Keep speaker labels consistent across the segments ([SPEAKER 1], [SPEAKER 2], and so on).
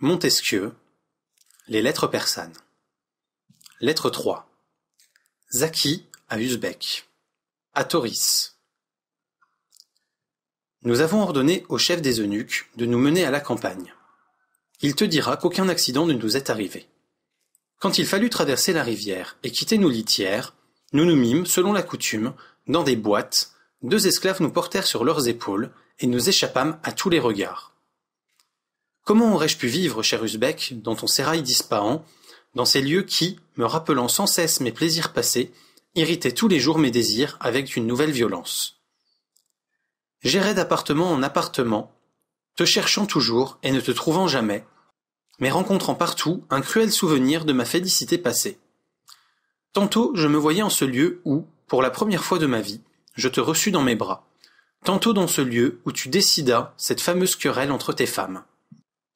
[SPEAKER 1] Montesquieu, les lettres persanes. Lettre 3. Zaki à Usbek. À Tauris. Nous avons ordonné au chef des eunuques de nous mener à la campagne. Il te dira qu'aucun accident ne nous est arrivé. Quand il fallut traverser la rivière et quitter nos litières, nous nous mîmes, selon la coutume, dans des boîtes, 2 esclaves nous portèrent sur leurs épaules et nous échappâmes à tous les regards. Comment aurais-je pu vivre, cher Usbek, dans ton sérail d'Ispahan, dans ces lieux qui, me rappelant sans cesse mes plaisirs passés, irritaient tous les jours mes désirs avec une nouvelle violence. J'errais d'appartement en appartement, te cherchant toujours et ne te trouvant jamais, mais rencontrant partout un cruel souvenir de ma félicité passée. Tantôt je me voyais en ce lieu où, pour la première fois de ma vie, je te reçus dans mes bras, tantôt dans ce lieu où tu décidas cette fameuse querelle entre tes femmes.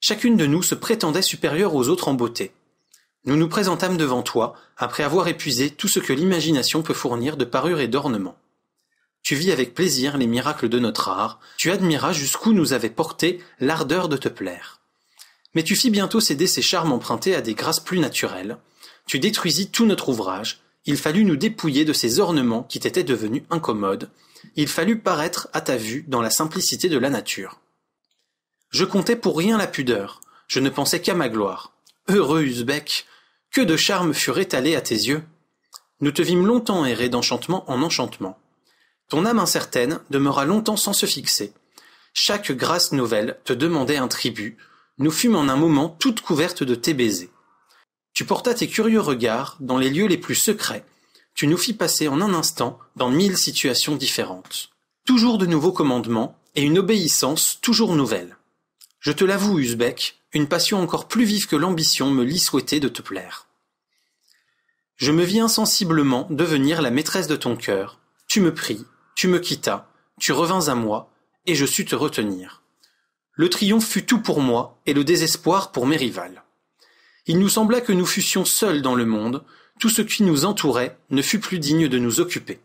[SPEAKER 1] Chacune de nous se prétendait supérieure aux autres en beauté. Nous nous présentâmes devant toi, après avoir épuisé tout ce que l'imagination peut fournir de parures et d'ornements. Tu vis avec plaisir les miracles de notre art, tu admiras jusqu'où nous avait porté l'ardeur de te plaire. Mais tu fis bientôt céder ces charmes empruntés à des grâces plus naturelles. Tu détruisis tout notre ouvrage, il fallut nous dépouiller de ces ornements qui t'étaient devenus incommodes, il fallut paraître à ta vue dans la simplicité de la nature. Je comptais pour rien la pudeur, je ne pensais qu'à ma gloire. Heureux Usbek, que de charmes furent étalés à tes yeux. Nous te vîmes longtemps errer d'enchantement en enchantement. Ton âme incertaine demeura longtemps sans se fixer. Chaque grâce nouvelle te demandait un tribut, nous fûmes en un moment toutes couvertes de tes baisers. Tu portas tes curieux regards dans les lieux les plus secrets, tu nous fis passer en un instant dans 1000 situations différentes. Toujours de nouveaux commandements et une obéissance toujours nouvelle. Je te l'avoue, Usbek, une passion encore plus vive que l'ambition me lit souhaiter de te plaire. Je me vis insensiblement devenir la maîtresse de ton cœur. Tu me pris, tu me quittas, tu revins à moi, et je sus te retenir. Le triomphe fut tout pour moi, et le désespoir pour mes rivales. Il nous sembla que nous fussions seuls dans le monde, tout ce qui nous entourait ne fut plus digne de nous occuper.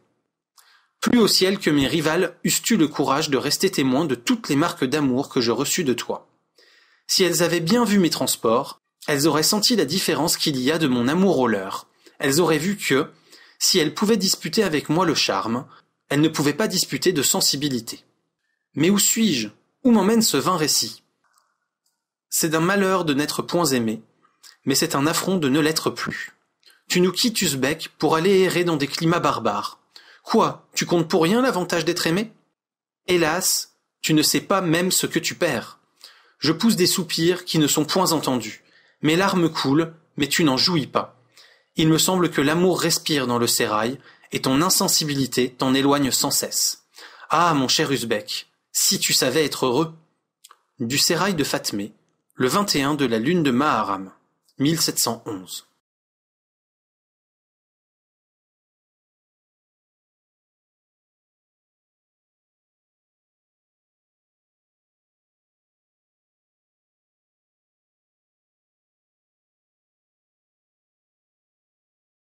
[SPEAKER 1] Plus au ciel que mes rivales eussent eu le courage de rester témoins de toutes les marques d'amour que je reçus de toi. Si elles avaient bien vu mes transports, elles auraient senti la différence qu'il y a de mon amour au leur. Elles auraient vu que, si elles pouvaient disputer avec moi le charme, elles ne pouvaient pas disputer de sensibilité. Mais où suis-je? Où m'emmène ce vain récit? C'est d'un malheur de n'être point aimé, mais c'est un affront de ne l'être plus. Tu nous quittes, Usbek, pour aller errer dans des climats barbares. Quoi, tu comptes pour rien l'avantage d'être aimé? Hélas, tu ne sais pas même ce que tu perds. Je pousse des soupirs qui ne sont point entendus. Mes larmes coulent, mais tu n'en jouis pas. Il me semble que l'amour respire dans le sérail, et ton insensibilité t'en éloigne sans cesse. Ah, mon cher Usbek, si tu savais être heureux! Du sérail de Fatmé, le 21 de la lune de Maharam, 1711.